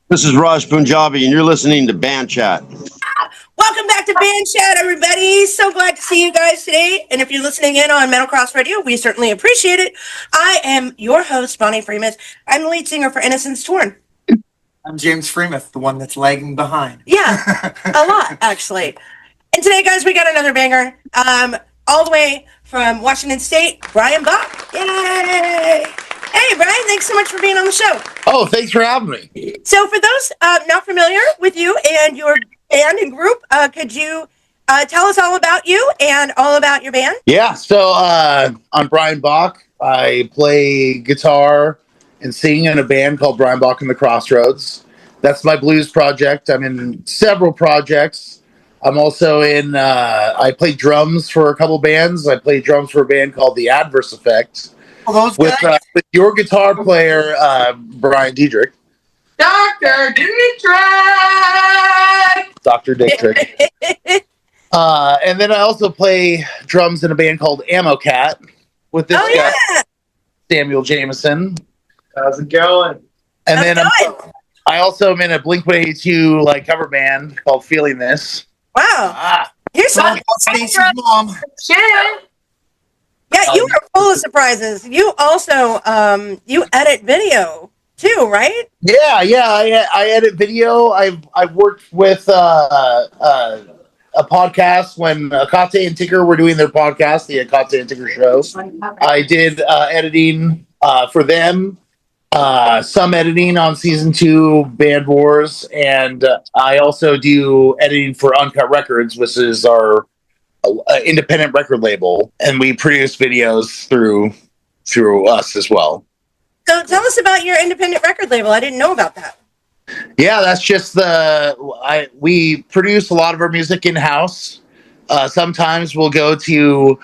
This is Raj Punjabi, and you're listening to Band Chat. Welcome back to Band Chat, everybody. So glad to see you guys today. And if you're listening in on Kross Radio, we certainly appreciate it. I am your host, Bonny Freimuth. I'm the lead singer for Innocence Torn. I'm James Freimuth, the one that's lagging behind. Yeah, a lot, actually. And today, guys, we got another banger. All the way from Washington State, Bryan Bach. Yay! Hey, Bryan, thanks so much for being on the show. Oh, thanks for having me. So for those not familiar with you and your band and group, could you tell us all about you and all about your band? Yeah, so I'm Bryan Bach. I play guitar and sing in a band called Bryan Bach and the Crossroads. That's my blues project. I'm in several projects. I'm also in, I play drums for a couple bands. I play drums for a band called The Adverse Effect. With your guitar player, Brian Diedrich. Dr. Dietrich! Dr. Dietrich. And then I also play drums in a band called Ammo Cat with this guy, Samuel Jameson. How's it going? And then I also am in a Blink-182 like cover band called Feeling This. Wow. Here's some Stacy's mom. Yeah, you are full of surprises. You also you edit video too, right? Yeah. I edit video. I've worked with a podcast when Akate and Tinker were doing their podcast, the Akate and Tinker Show. I did editing for them. Some editing on season 2 Band Wars, and I also do editing for Uncut Records, which is our independent record label, and we produce videos through us as well. So tell us about your independent record label. I didn't know about that. Yeah, that's just we produce a lot of our music in-house. Sometimes we'll go to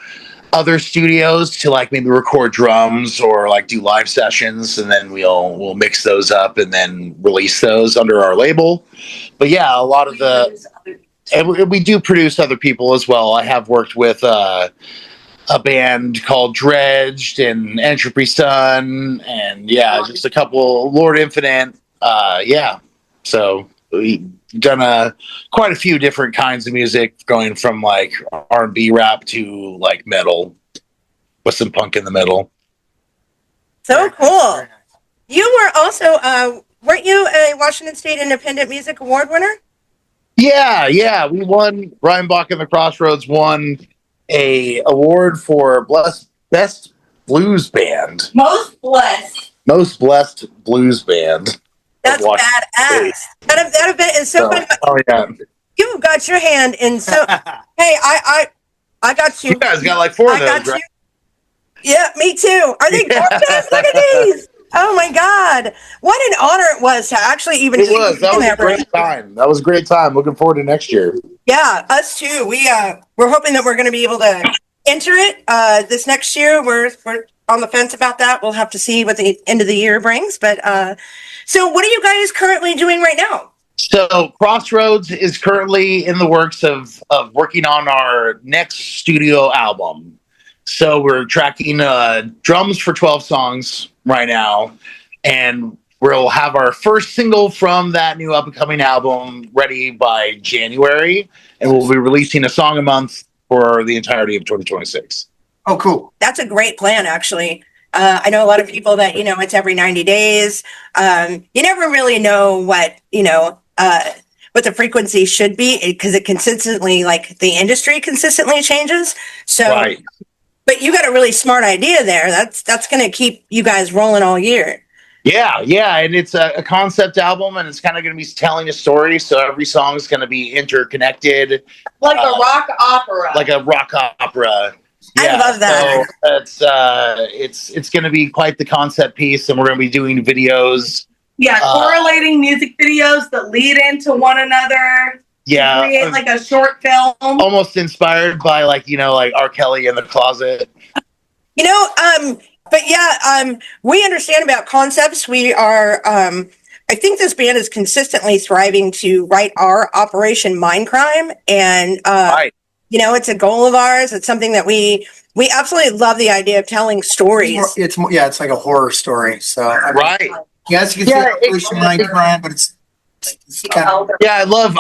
other studios to like maybe record drums or like do live sessions, and then we'll mix those up and then release those under our label. But yeah, a lot of and we do produce other people as well. I have worked with a band called Dredged and Entropy Sun, and just a couple Lord Infinite. So we've done quite a few different kinds of music, going from like R&B rap to like metal with some punk in the middle. So cool. You were also weren't you a Washington State Independent Music Award winner? Yeah, we won. Bryan Bach and the Crossroads won a award for best blues band. Most blessed blues band. That's badass. That event is so fun. Oh yeah. You've got your hand in so. Hey, I got you. You guys got like 4 of those, right? Yeah, me too. Are they gorgeous? Look at these. Oh my God! What an honor it was to actually even. It was. That was a great time. That was a great time. Looking forward to next year. Yeah, us too. We're hoping that we're going to be able to enter it this next year. We're on the fence about that. We'll have to see what the end of the year brings. But so, what are you guys currently doing right now? So, Crossroads is currently in the works of working on our next studio album. So we're tracking drums for 12 songs right now, and we'll have our first single from that new up-and-coming album ready by January, and we'll be releasing a song a month for the entirety of 2026. Oh, cool. That's a great plan, actually. I know a lot of people that, it's every 90 days. You never really know what the frequency should be, because it consistently, like the industry consistently changes. So. Right. But you got a really smart idea there. That's going to keep you guys rolling all year. Yeah, and it's a concept album, and it's kind of going to be telling a story. So every song is going to be interconnected, like a rock opera. Yeah, I love that. So it's going to be quite the concept piece, and we're going to be doing videos. Yeah, correlating music videos that lead into one another. Yeah, create like a short film, almost inspired by like R. Kelly in the closet. But yeah, we understand about concepts. We are. I think this band is consistently thriving to write our Operation Mindcrime, and right. It's a goal of ours. It's something that we absolutely love the idea of telling stories. It's like a horror story. So right. Yes, you can say Operation Mindcrime, but Yeah, I love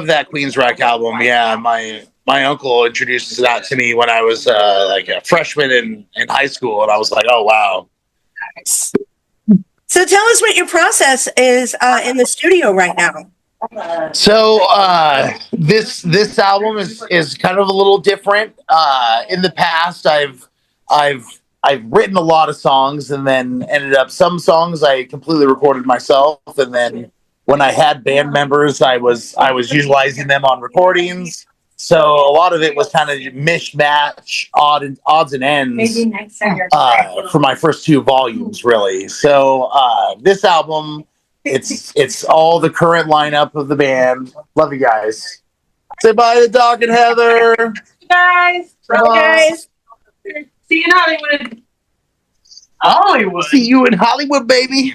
that Queensryche album. Yeah, my uncle introduced that to me when I was like a freshman in high school, and I was like, oh wow. So tell us what your process is in the studio right now. So this album is kind of a little different. In the past, I've written a lot of songs, and then ended up some songs I completely recorded myself, and then when I had band members, I was utilizing them on recordings. So a lot of it was kind of mishmash, odds and ends for my first two volumes, really. So this album, it's all the current lineup of the band. Love you guys. Say bye to Doc and Heather. Guys. Bye, guys. See you in Hollywood. Hollywood. See you in Hollywood, baby.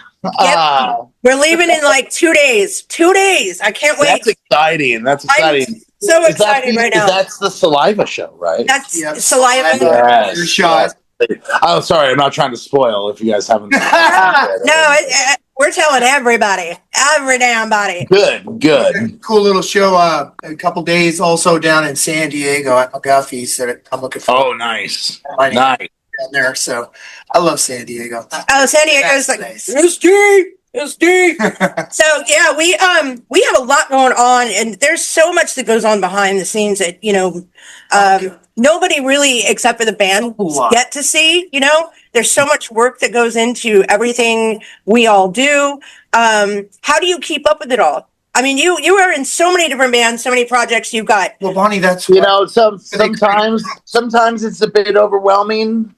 We're leaving in like 2 days. 2 days. I can't wait. That's exciting. That's exciting. I'm so excited right now. That's the Saliva show, right? That's Yes. Saliva. Yes. Your shot. Oh, sorry. I'm not trying to spoil if you guys haven't. No, we're telling everybody. Every damn body. Good. Cool little show. A couple days also down in San Diego at McGuffey's that I'm looking for. Oh, nice. Nice. Nice. Down there. So I love San Diego. Oh, San Diego's like, Nice. it's deep. So yeah, we have a lot going on, and there's so much that goes on behind the scenes that nobody really, except for the band, get to see. There's so much work that goes into everything we all do. How do you keep up with it all? I mean, you are in so many different bands, so many projects you've got. Well, Bonnie, that's sometimes it's a bit overwhelming.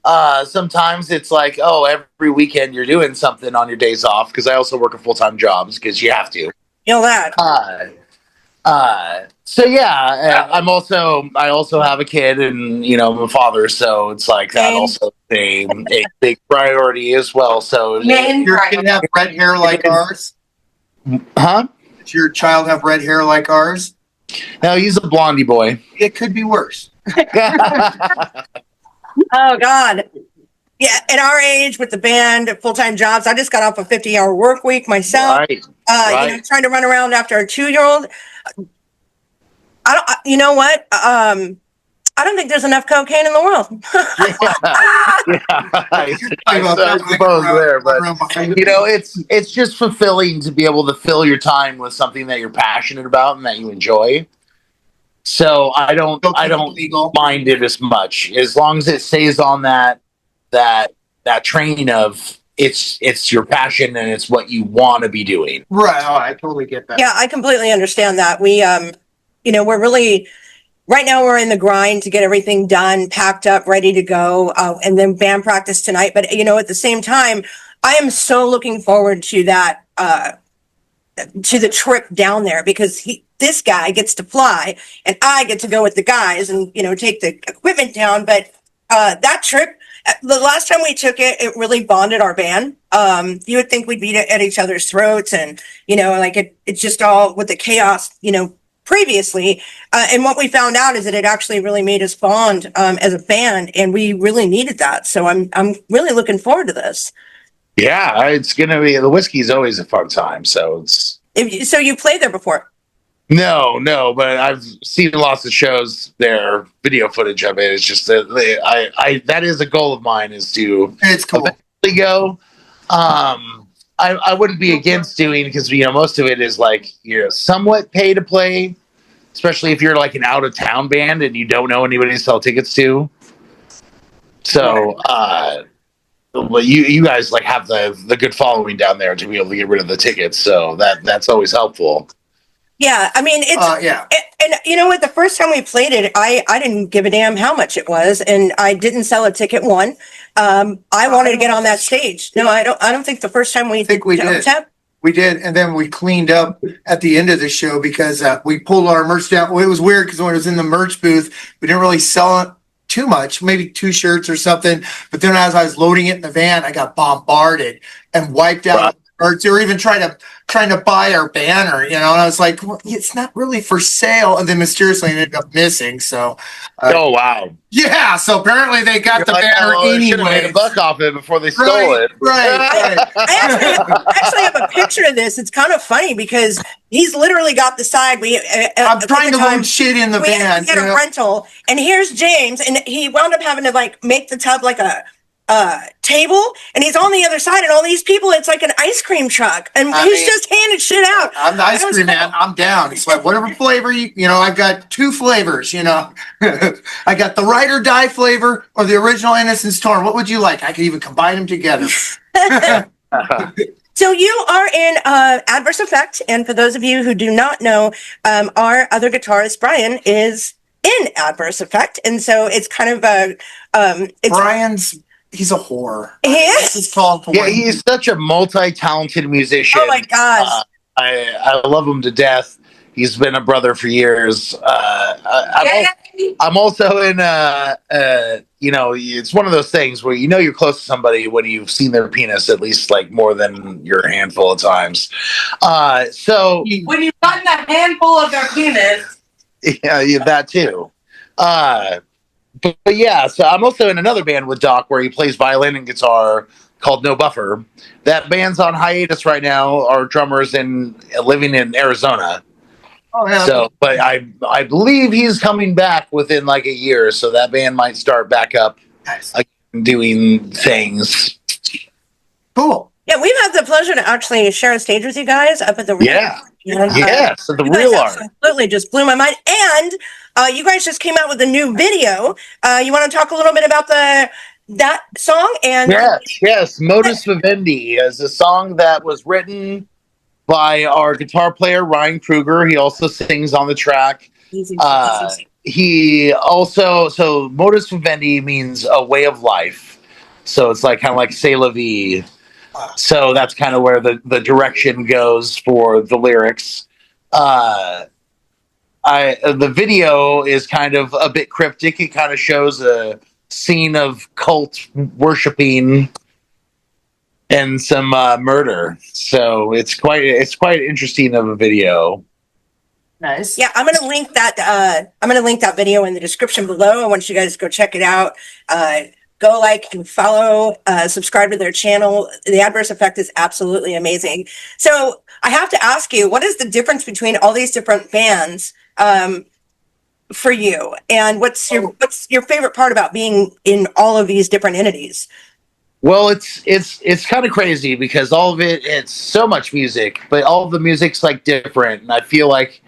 Sometimes it's like, oh, every weekend you're doing something on your days off, because I also work a full-time job because you have to. You know that. So yeah, I also have a kid, and I'm a father, so it's like that also a big priority as well. So your kid have red hair like ours? Huh? Does your child have red hair like ours? No, he's a blondie boy. It could be worse. Oh God. Yeah, at our age with the band, full-time jobs, I just got off a 50-hour work week myself. Right. Trying to run around after a 2-year-old. You know what? I don't think there's enough cocaine in the world. I suppose there, but it's just fulfilling to be able to fill your time with something that you're passionate about and that you enjoy. So I don't mind it as much, as long as it stays on that train of it's your passion and it's what you want to be doing. Right. Oh, I totally get that. Yeah, I completely understand that. We, we're really, right now we're in the grind to get everything done, packed up, ready to go. And then band practice tonight. But, at the same time, I am so looking forward to that, to the trip down there, because this guy gets to fly and I get to go with the guys and, take the equipment down. But, that trip, the last time we took it, it really bonded our band. You would think we'd be at each other's throats, and it's just all with the chaos, previously. And what we found out is that it actually really made us bond as a band, and we really needed that. So I'm really looking forward to this. Yeah, it's gonna be, the whiskey's always a fun time. So So you played there before? No, but I've seen lots of shows there, video footage of it. It's just that that is a goal of mine, is to It's cool. eventually go. I wouldn't be against doing, because most of it is like somewhat pay to play, especially if you're like an out of town band and you don't know anybody to sell tickets to. So well, you guys like have the good following down there to be able to get rid of the tickets, so that's always helpful. Yeah, I mean, it's yeah. And you know what? The first time we played it, I didn't give a damn how much it was, and I didn't sell a ticket one. I wanted to get on that stage. No, I don't think the first time we think we did. We did, and then we cleaned up at the end of the show because we pulled our merch down. Well, it was weird because when it was in the merch booth, we didn't really sell it too much, maybe 2 shirts or something. But then as I was loading it in the van, I got bombarded and wiped out or even trying to buy our banner, and I was like, well, it's not really for sale, and then mysteriously it ended up missing. So, Oh wow! yeah. So apparently they got You're the like, banner oh, they should have made anyway. a buck off it before they stole Right, it. right. I actually have a picture of this. It's kind of funny because he's literally got the side. I'm trying to load shit in the we van. had a rental, and here's James, and he wound up having to like make the tub like a table, and he's on the other side, and all these people, it's like an ice cream truck, and he's just handing shit out. I'm the ice cream man. I'm down. It's like whatever flavor I've got 2 flavors. I got the ride or die flavor or the original Innocence Torn. What would you like? I could even combine them together. So you are in Adverse Effect, and for those of you who do not know, our other guitarist Bryan is in Adverse Effect, and so it's kind of a He's a whore. He is? It's called for Yeah, he's such a multi-talented musician. Oh my gosh. I love him to death. He's been a brother for years. I'm also in it's one of those things where you're close to somebody when you've seen their penis at least like more than your handful of times. So when you've gotten a handful of their penis. yeah, that too. But yeah, so I'm also in another band with Doc where he plays violin and guitar called No Buffer. That band's on hiatus right now. Our drummer's living in Arizona. Oh, yeah. So, but I believe he's coming back within like a year, so that band might start back up doing things. Cool. Yeah, we've had the pleasure to actually share a stage with you guys up at the Yeah. So the you guys real art. absolutely just blew my mind. And you guys just came out with a new video. You want to talk a little bit about that song? And Yes. Modus Vivendi is a song that was written by our guitar player Ryan Kruger. He also sings on the track. He also Modus Vivendi means a way of life. So it's like kind of like C'est la vie. So that's kind of where the direction goes for the lyrics. The video is kind of a bit cryptic. It kind of shows a scene of cult worshiping and some murder. So it's quite interesting of a video. Nice. Yeah, I'm gonna link that video in the description below. I want you guys to go check it out. Go like and follow, subscribe to their channel. The Adverse Effect is absolutely amazing. So I have to ask you, what is the difference between all these different bands for you? And what's your favorite part about being in all of these different entities? Well, it's kind of crazy because all of it's so much music, but all of the music's like different. And I feel like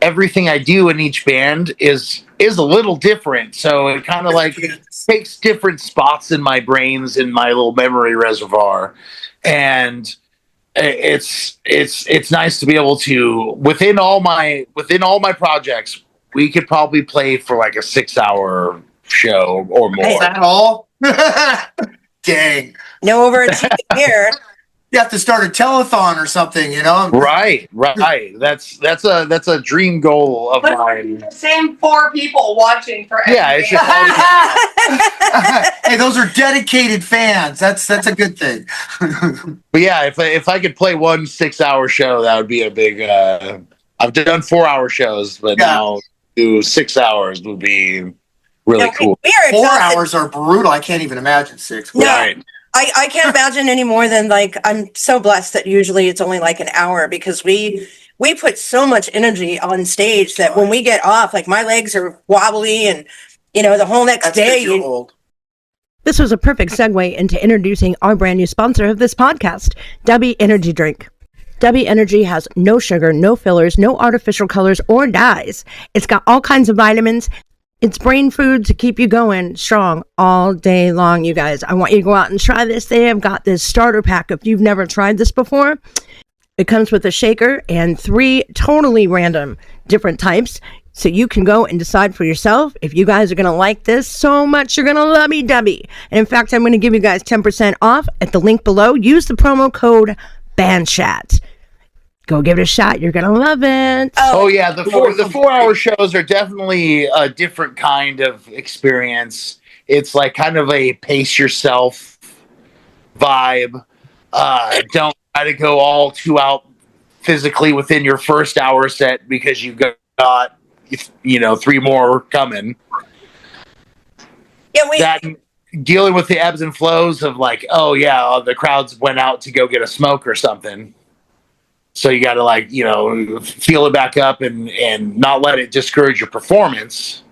everything I do in each band is a little different. So it kind of like takes different spots in my brains, in my little memory reservoir. And it's nice to be able to, within all my projects, we could probably play for like a 6-hour show or more. Is that all? Dang. No overachieving here. You have to start a telethon or something, Right. That's a dream goal of mine. The same 4 people watching for Yeah, it's just Hey, those are dedicated fans. That's a good thing. But yeah, if I could play one 6-hour show, that would be a big. I've done 4-hour shows, but now do 6 hours would be really cool. 4 hours are brutal. I can't even imagine 6. No. Right. I can't imagine any more than I'm so blessed that usually it's only like an hour because we put so much energy on stage that when we get off, like my legs are wobbly and the whole next day. This was a perfect segue into introducing our brand new sponsor of this podcast, Dubby Energy Drink. Dubby Energy has no sugar, no fillers, no artificial colors or dyes. It's got all kinds of vitamins. It's brain food to keep you going strong all day long, you guys. I want you to go out and try this. They have got this starter pack if you've never tried this before. It comes with a shaker and 3 totally random different types. So you can go and decide for yourself if you guys are going to like this so much. You're going to love me, Dubby. And in fact, I'm going to give you guys 10% off at the link below. Use the promo code BANDCHAT. Go give it a shot. You're going to love it. Oh yeah. The 4-hour shows are definitely a different kind of experience. It's like kind of a pace yourself vibe. try to go all two out physically within your first hour set because you've got 3 more coming. Yeah, That dealing with the ebbs and flows of like, oh yeah, the crowds went out to go get a smoke or something. So you got to feel it back up and not let it discourage your performance,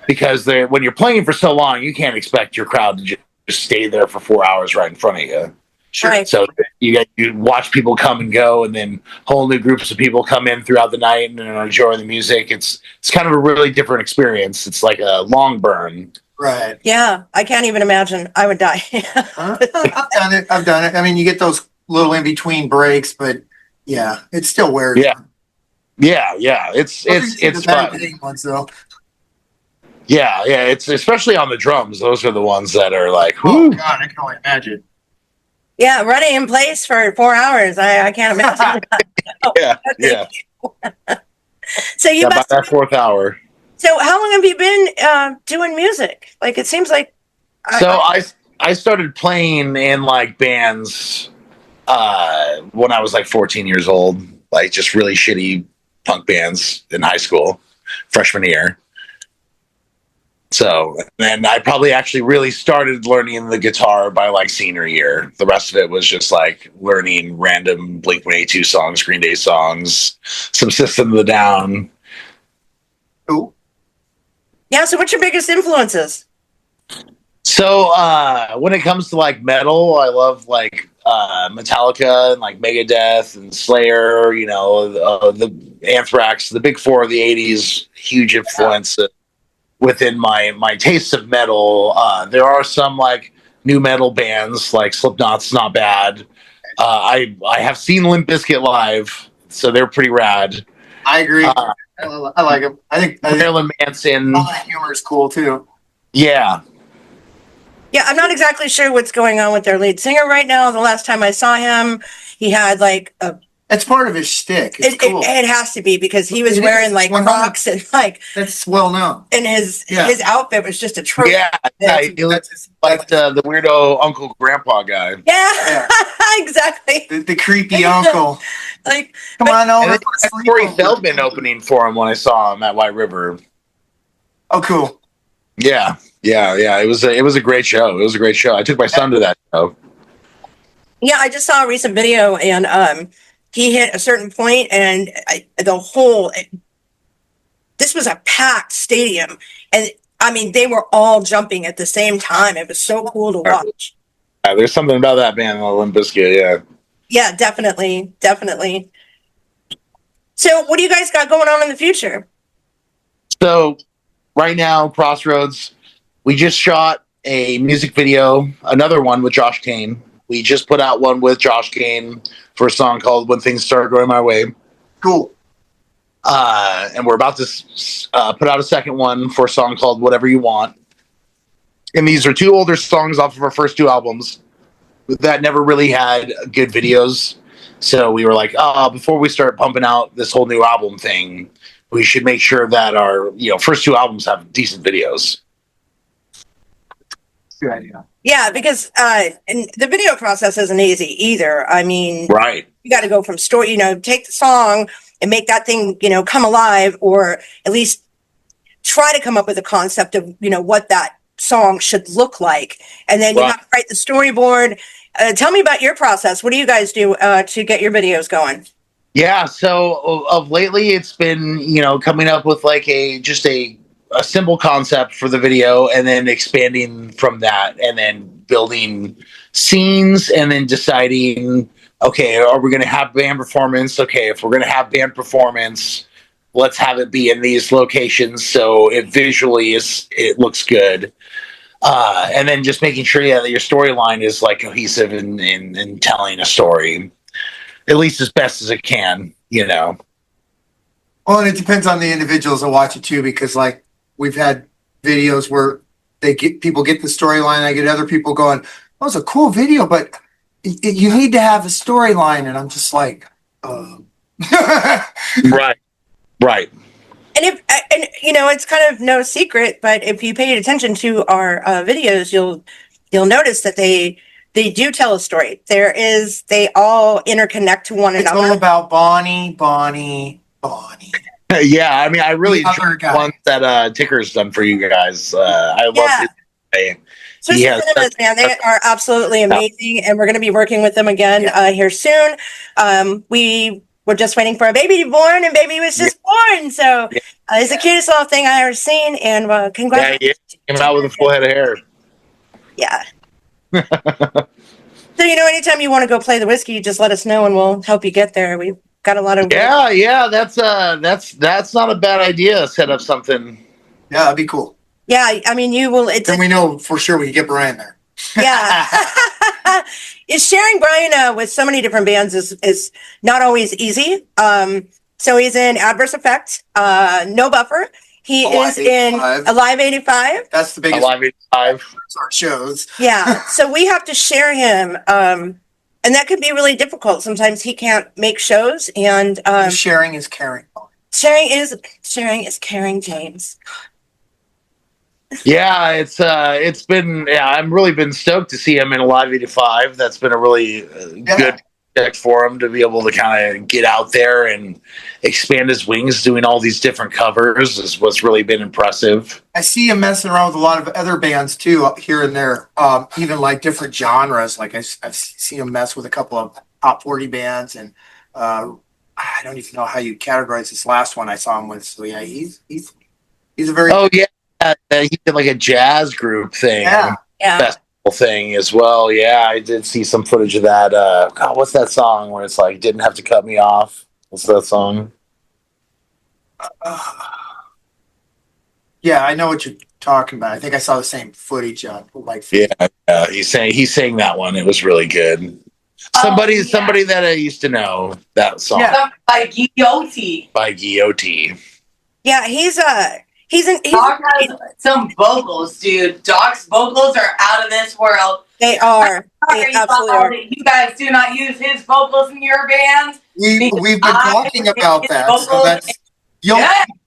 because when you're playing for so long, you can't expect your crowd to just stay there for 4 hours right in front of you. Sure. Right. So you watch people come and go, and then whole new groups of people come in throughout the night and enjoy the music. It's kind of a really different experience. It's like a long burn. Right. Yeah, I can't even imagine. I would die. I've done it. I mean, you get those little in between breaks, but yeah, it still wears. Yeah. It's fun. Ones, though. Yeah. It's especially on the drums. Those are the ones that are like, oh God, I can only imagine. Yeah, running in place for 4 hours. I can't imagine. Yeah. So you by that 4th hour. So how long have you been doing music? Like, it seems like. I started playing in like bands when I was like 14 years old, like just really shitty punk bands in high school, freshman year. So then I probably actually really started learning the guitar by like senior year. The rest of it was just like learning random Blink-182 songs, Green Day songs, some System of a Down. Ooh. Yeah, so what's your biggest influences? So when it comes to like metal, I love like Metallica and like Megadeth and Slayer, the Anthrax, the big 4 of the 80s, huge influence within my taste of metal. There are some like new metal bands, like Slipknot's not bad. I have seen Limp Bizkit live, so they're pretty rad. I agree. I like them. I think Marilyn Manson. All that humor is cool too. Yeah. Yeah, I'm not exactly sure what's going on with their lead singer right now. The last time I saw him, he had like a. It's part of his shtick. It's cool. It has to be, because he was wearing like Crocs and like. That's well known. And his outfit was just atrocious. Yeah, he looks like the weirdo Uncle Grandpa guy. Yeah. Exactly. The creepy uncle. Like, come on over. Corey Feldman opening for him when I saw him at White River. Oh, cool. Yeah. It was a great show. I took my son to that show. Yeah, I just saw a recent video, and he hit a certain point, and this was a packed stadium, and I mean, they were all jumping at the same time. It was so cool to watch. Yeah, there's something about that band, Limp Bizkit. Yeah. Yeah, definitely. So, what do you guys got going on in the future? So, right now, Crossroads, we just shot a music video, another one with Josh Kane. We just put out one with Josh Kane for a song called When Things Start Going My Way. Cool. And we're about to put out a second one for a song called Whatever You Want. And these are 2 older songs off of our first 2 albums that never really had good videos. So we were like, before we start pumping out this whole new album thing, we should make sure that our first 2 albums have decent videos. Good idea. Yeah, because and the video process isn't easy either. I mean, right. You got to go from story, take the song and make that thing, come alive, or at least try to come up with a concept of, what that song should look like. And then you have to write the storyboard. Tell me about your process. What do you guys do to get your videos going? Yeah, so of lately it's been, coming up with like a simple concept for the video, and then expanding from that, and then building scenes, and then deciding, okay, are we going to have band performance? Okay, if we're going to have band performance, let's have it be in these locations so it visually it looks good. And then just making sure that your storyline is like cohesive in telling a story, at least as best as it can, Well, and it depends on the individuals that watch it too, because like we've had videos where people get the storyline. I get other people going, "That was a cool video, but you need to have a storyline," and I'm just like, Right. And it's kind of no secret, but if you paid attention to our videos, you'll notice that they they do tell a story. They all interconnect to one It's all another. about Bonny. Yeah, I mean, I really The other enjoyed guy. the ones that Ticker's done for you guys. I love Yeah. his playing. Swiss He has Cinemas, man, they are absolutely amazing, and we're going to be working with them again here soon. We were just waiting for a baby to be born, and baby was just born, so it's the cutest little thing I ever seen. And Yeah, congratulations! he came out with a full head of hair. Yeah. So anytime you want to go play the whiskey, just let us know, and we'll help you get there. We've got a lot of Yeah, that's not a bad idea. Set up something. Yeah, that'd be cool. Yeah, I mean, you will. It's Then we know for sure we can get Bryan there. yeah. Is sharing Bryan with so many different bands is not always easy. So he's in Adverse Effect, No Buffer. He Alive is in 85. Alive 85. That's the biggest Alive 85. our shows. Yeah. So we have to share him. And that can be really difficult. Sometimes he can't make shows, and Sharing is caring. sharing is caring, James. Yeah, it's been I'm really been stoked to see him in Alive 85. That's been a really good project for him to be able to kind of get out there and expand his wings, doing all these different covers is what's really been impressive. I see him messing around with a lot of other bands too, here and there. Even like different genres. Like I've seen him mess with a couple of top 40 bands, and I don't even know how you categorize this last one I saw him with. So yeah, he's a very He did like a jazz group thing, Yeah. festival thing as well. Yeah, I did see some footage of that. God, what's that song where it's like didn't have to cut me off? What's that song? yeah, I know what you're talking about. I think I saw the same footage of like Yeah, he's saying that one. It was really good. Somebody that I used to know that song By Guilty. by Guilty. Yeah, he's Doc has some vocals, dude. Doc's vocals are out of this world. they are. They absolutely are. You guys do not use his vocals in your band. we've been talking about that. So that's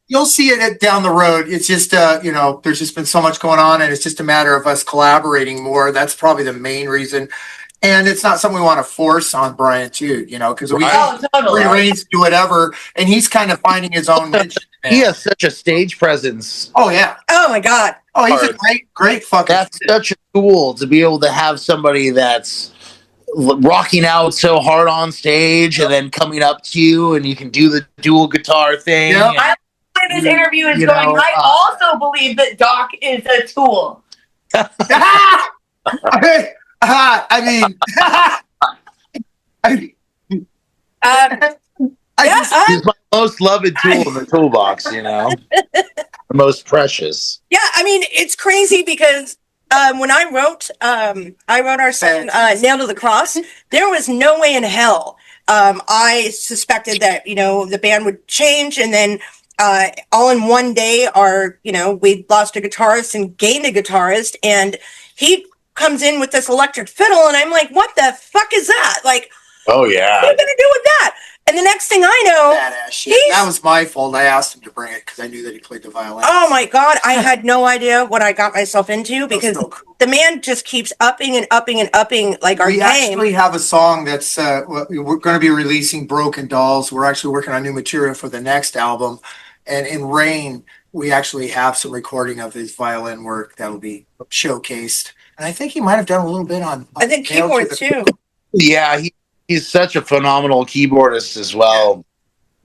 you'll see it down the road. It's just there's just been so much going on, and it's just a matter of us collaborating more. That's probably the main reason. And it's not something we want to force on Bryan too, because we totally. reigns to do whatever, and he's kind of finding his own niche. He has such a stage presence. Oh yeah. Oh my God. Oh, he's a great fucking. That's such a tool to be able to have somebody that's rocking out so hard on stage and then coming up to you, and you can do the dual guitar thing. Yep. I this interview is You going. know, I also believe that Doc is a tool. I mean, He's my most loved tool in the toolbox, the most precious. Yeah, I mean, it's crazy because when I wrote our song "Nail to the Cross," there was no way in hell I suspected that the band would change, and then all in one day, we lost a guitarist and gained a guitarist, and he comes in with this electric fiddle, and I'm like, what the fuck is that? Like, oh yeah, what are you gonna do with that? And the next thing I know, badass shit. That was my fault. I asked him to bring it because I knew that he played the violin. oh my God, I had no idea what I got myself into because so cool. the man just keeps upping and upping and upping like our We game. actually have a song that's we're going to be releasing, Broken Dolls. We're actually working on new material for the next album, and in Rain, we actually have some recording of his violin work that'll be showcased. And I think he might have done a little bit on I think Nail to keyboard the- too. Yeah, he's such a phenomenal keyboardist as well.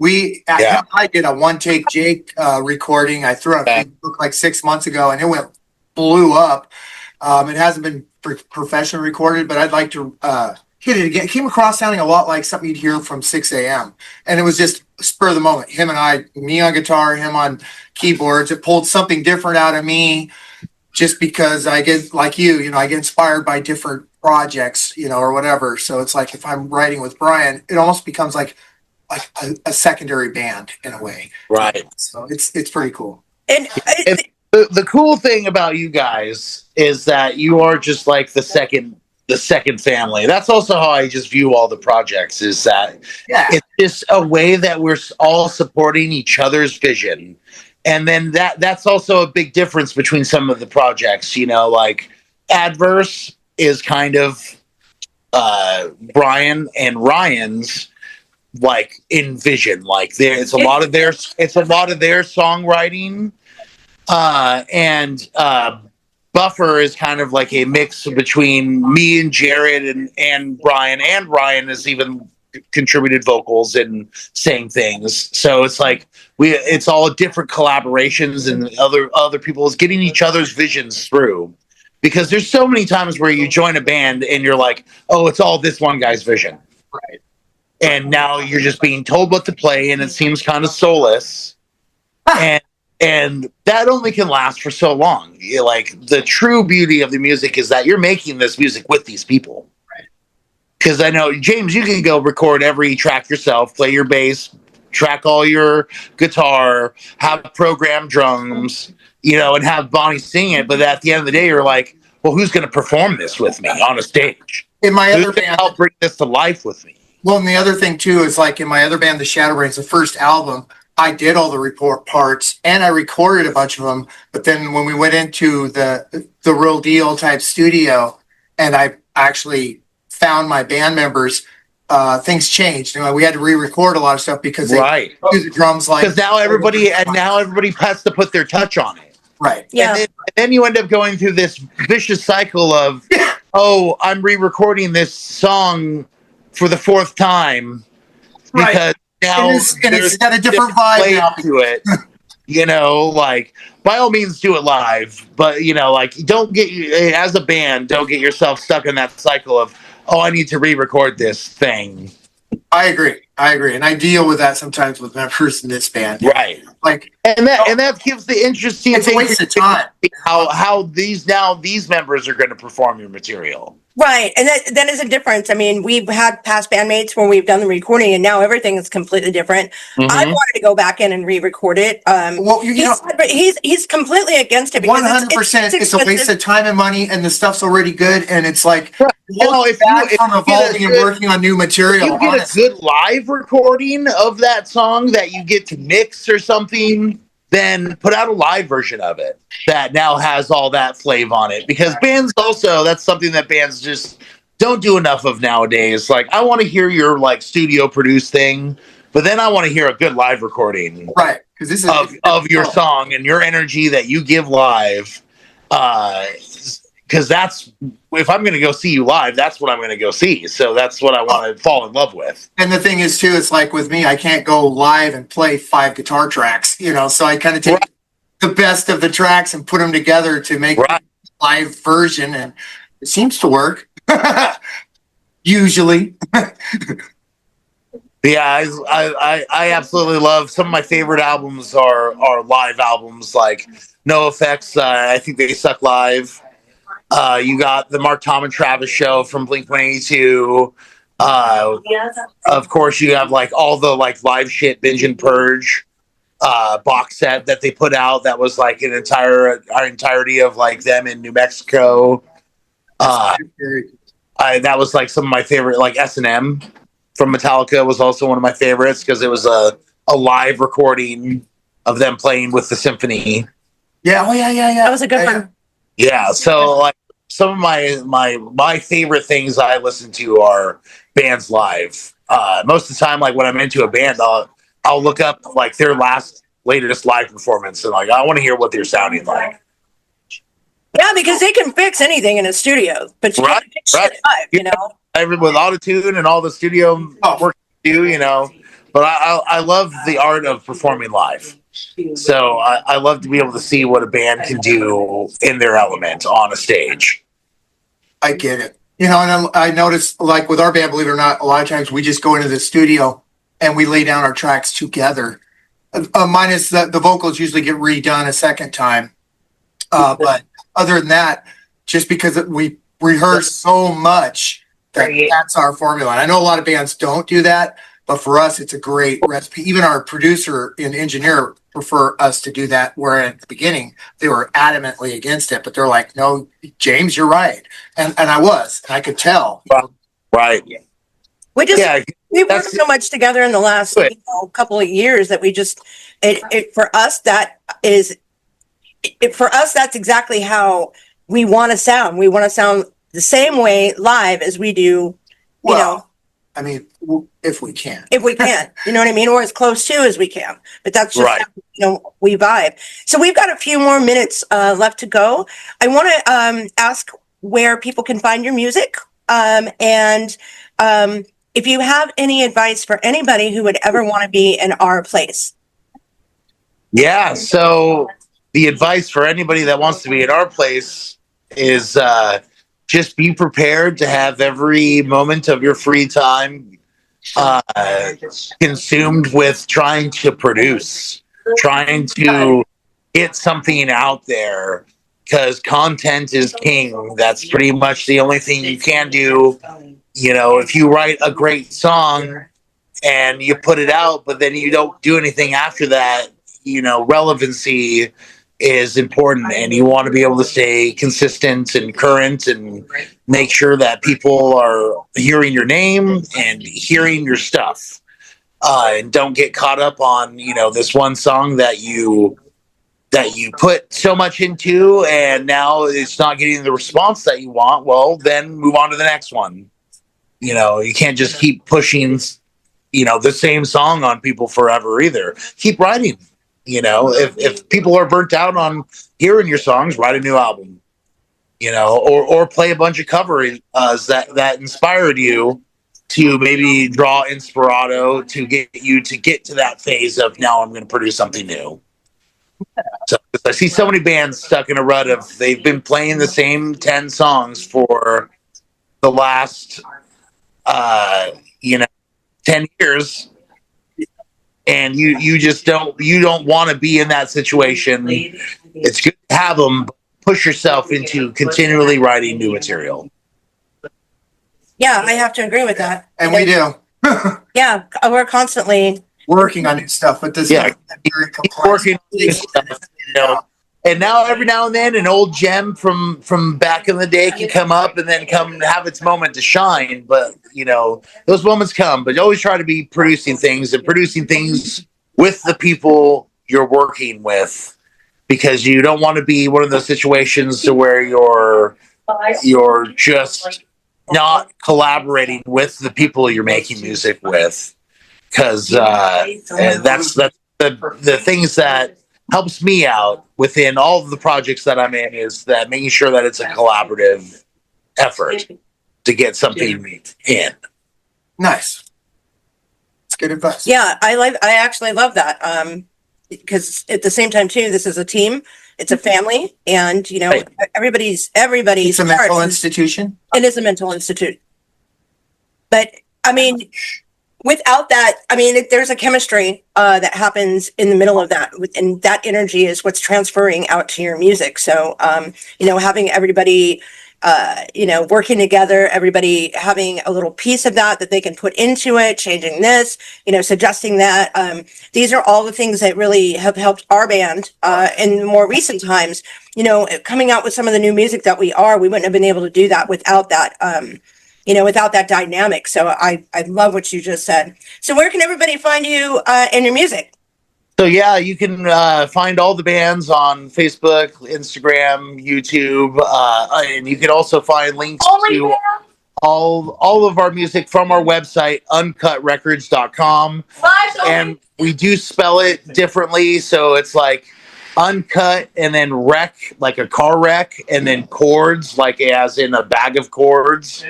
I did a one take Jake recording. I threw it on Facebook like 6 months ago, and it blew up. It hasn't been professionally recorded, but I'd like to hit it again. It came across sounding a lot like something you'd hear from 6 a.m. And it was just spur of the moment. Him and I, me on guitar, him on keyboards. It pulled something different out of me just because I get, like I get inspired by different projects, or whatever. So it's like if I'm writing with Bryan, it almost becomes like a secondary band in a way. Right. So it's pretty cool. And The cool thing about you guys is that you are just like the second family. That's also how I just view all the projects, is that it's just a way that we're all supporting each other's vision. And then that's also a big difference between some of the projects, like Adverse is kind of Bryan and Ryan's like envision. Like it's a lot of their songwriting, and Buffer is kind of like a mix between me and Jared and Bryan, and Ryan has even contributed vocals and saying things. So it's like it's all different collaborations and other people's getting each other's visions through. Because there's so many times where you join a band and you're like, oh, it's all this one guy's vision. Right. And now you're just being told what to play, and it seems kind of soulless. And that only can last for so long. Like, the true beauty of the music is that you're making this music with these people. Right. Because I know, James, you can go record every track yourself, play your bass, track all your guitar, have programmed drums, and have Bonny sing it. But at the end of the day, you're like, well, who's going to perform this with me on a stage? In my Who's other going to band, help bring this to life with me? well, and the other thing too is like in my other band, the Shadowbrains, the first album, I did all the report parts and I recorded a bunch of them. But then when we went into the real deal type studio, and I actually found my band members, things changed. We had to re-record a lot of stuff because they do the drums like. Because now everybody has to put their touch on it. Right. Yeah. And then you end up going through this vicious cycle of, oh, I'm re-recording this song for the fourth time because now it's got a different vibe now to it. Like, by all means do it live, but like, don't get, as a band, don't get yourself stuck in that cycle of, oh, I need to re-record this thing. I agree. And I deal with that sometimes with members in this band. Right. Like, and that gives the interesting it's thing a waste of time. how these members are going to perform your material. Right. And that is a difference. I mean, we've had past bandmates where we've done the recording and now everything is completely different. Mm-hmm. I wanted to go back in and re-record it. Well, but he's completely against it because 100%. It's a waste of time and money, and the stuff's already good. And it's like, if from evolving and working on new material. If you get a good live recording of that song that you get to mix or something, then put out a live version of it that now has all that flavor on it. Because bands also, that's something that bands just don't do enough of nowadays. Like, I want to hear your like studio produced thing, but then I want to hear a good live recording, right? Because this is of your song and your energy that you give live. Because that's, if I'm going to go see you live, that's what I'm going to go see. So that's what I want to fall in love with. And the thing is, too, it's like with me, I can't go live and play 5 guitar tracks, so I kind of take the best of the tracks and put them together to make a live version. And it seems to work. Usually. Yeah, I absolutely love, some of my favorite albums are live albums, like No Effects. I think they suck live. You got the Mark, Tom, and Travis show from Blink-182. Of course, you have like all the like live shit, Binge and Purge box set that they put out. That was like our entirety of like them in New Mexico. That was like some of my favorite, like S&M from Metallica was also one of my favorites because it was a live recording of them playing with the symphony. Yeah. Oh yeah. That was a good one. Yeah, so like some of my favorite things I listen to are bands live. Most of the time, like when I'm into a band, I'll look up like their latest live performance and like I want to hear what they're sounding like. Yeah, because they can fix anything in a studio, but you can't fix shit live, with autotune and all the studio work you do, But I love the art of performing live. So I love to be able to see what a band can do in their element on a stage. I get it. And I noticed, like with our band, believe it or not, a lot of times we just go into the studio and we lay down our tracks together. Minus the vocals usually get redone a second time. But other than that, just because we rehearse so much, that's our formula. And I know a lot of bands don't do that, but for us, it's a great recipe. Even our producer and engineer prefer us to do that, where at the beginning, they were adamantly against it. But they're like, no, James, you're right. And I was. And I could tell. Right. We've worked so much together in the last couple of years that we just, for us, that's exactly how we want to sound. We want to sound the same way live as we do Well, I mean, if we can. if we can, you know what I mean? Or as close to as we can, but that's just, Right. how, we vibe. So we've got a few more minutes left to go. I want to ask where people can find your music. And if you have any advice for anybody who would ever want to be in our place. Yeah. So the advice for anybody that wants to be in our place is just be prepared to have every moment of your free time consumed with trying to produce, trying to get something out there, because content is king. That's pretty much the only thing you can do. If you write a great song and you put it out, but then you don't do anything after that, relevancy is important, and you want to be able to stay consistent and current and make sure that people are hearing your name and hearing your stuff, and don't get caught up on this one song that you put so much into and now it's not getting the response that you want. Well, then move on to the next one. You can't just keep pushing the same song on people forever either. Keep writing. If people are burnt out on hearing your songs, write a new album, or play a bunch of covers that inspired you to maybe draw Inspirato to get to that phase of now I'm going to produce something new. So I see so many bands stuck in a rut of they've been playing the same 10 songs for the last 10 years. And you just don't want to be in that situation. It's good to have them, but push yourself into continually writing new material. Yeah, I have to agree with that. And we do. Yeah, we're constantly Working on new stuff, but this Yeah. very Keep working on new stuff, And now every now and then an old gem from back in the day can come up and then come have its moment to shine. But those moments come, but always try to be producing things with the people you're working with, because you don't want to be one of those situations to where you're just not collaborating with the people you're making music with, because that's the things that helps me out within all of the projects that I'm in, is that making sure that it's a collaborative effort to get something in. Nice. It's good advice. Yeah, I actually love that. Because at the same time too, this is a team, it's a family, and Right. everybody's It's a mental part institution. It is a mental institute. But I mean, without that, there's a chemistry that happens in the middle of that, and that energy is what's transferring out to your music. So having everybody working together, everybody having a little piece of that they can put into it, changing this, suggesting that. These are all the things that really have helped our band in more recent times, coming out with some of the new music that we wouldn't have been able to do that without that, without that dynamic. So I love what you just said. So where can everybody find you and your music? So yeah, you can find all the bands on Facebook, Instagram, YouTube, and you can also find links to all of our music from our website, uncutrecords.com. And we do spell it differently, so it's like uncut and then wreck, like a car wreck, and then chords, like as in a bag of chords.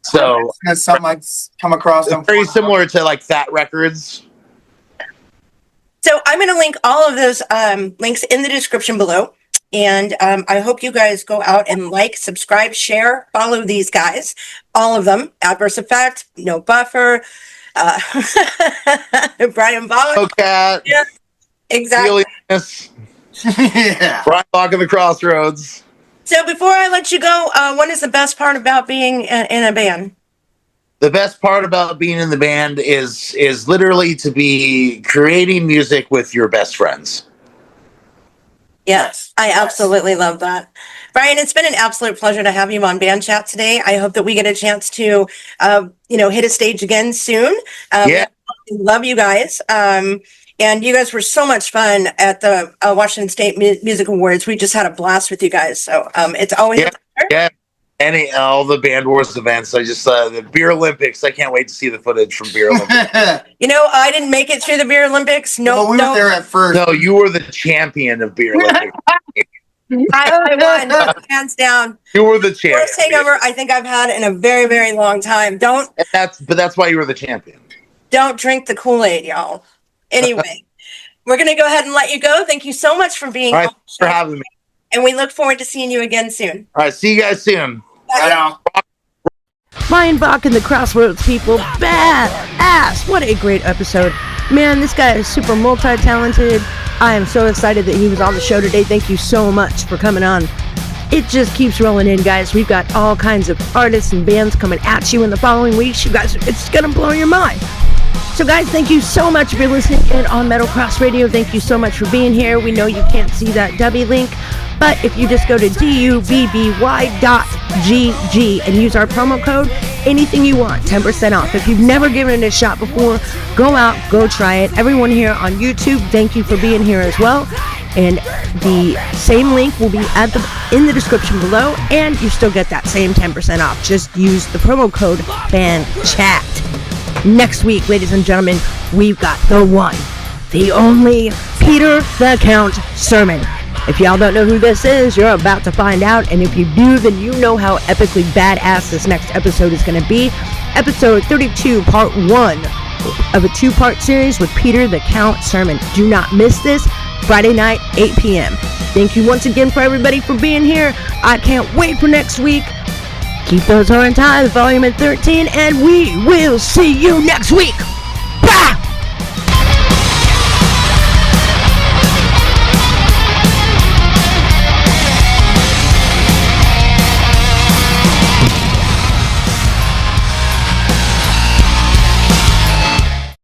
So That's something I've come across. very similar to like Fat Records. So I'm going to link all of those links in the description below. And I hope you guys go out and like, subscribe, share, follow these guys, all of them. Adverse Effect, No Buffer, Bryan Bach. Oh, Cat. Yeah, exactly. Yeah. Bryan Bach of the Crossroads. So before I let you go, what is the best part about being in a band? The best part about being in the band is literally to be creating music with your best friends. Yes, I absolutely love that. Bryan, it's been an absolute pleasure to have you on Band Chat today. I hope that we get a chance to, hit a stage again soon. Yeah. Love you guys. And you guys were so much fun at the Washington State Music Awards. We just had a blast with you guys. So it's always a pleasure. Yeah. all the Band Wars events. I just the Beer Olympics. I can't wait to see the footage from Beer Olympics. I didn't make it through the Beer Olympics. Well, we were there at first. No, you were the champion of Beer Olympics. I won, hands down. You were the champion. Worst hangover I think I've had in a very, very long time. But that's why you were the champion. Don't drink the Kool-Aid, y'all. Anyway, we're going to go ahead and let you go. Thank you so much for being All right, on the thanks for show. having me. And we look forward to seeing you again soon. All right, see you guys soon. Right on. Bryan Bach and the Crossroads people, badass! What a great episode. Man, this guy is super multi-talented. I am so excited that he was on the show today. Thank you so much for coming on. It just keeps rolling in, guys. We've got all kinds of artists and bands coming at you in the following weeks. You guys, it's gonna blow your mind. So guys, thank you so much for listening in on Metal Kross Radio. Thank you so much for being here. We know you can't see that W link, but if you just go to dubby.gg and use our promo code, anything you want, 10% off. If you've never given it a shot before, go out, go try it. Everyone here on YouTube, thank you for being here as well. And the same link will be in the description below, and you still get that same 10% off. Just use the promo code BANCHAT. Next week, ladies and gentlemen, we've got the one, the only Peter the Count Sermon. If y'all don't know who this is, you're about to find out. And if you do, then you know how epically badass this next episode is going to be. Episode 32, part 1 of a 2-part series with Peter the Count Sermon. Do not miss this. Friday night, 8 p.m. Thank you once again for everybody for being here. I can't wait for next week. Keep those horns high, the volume at 13, and we will see you next week.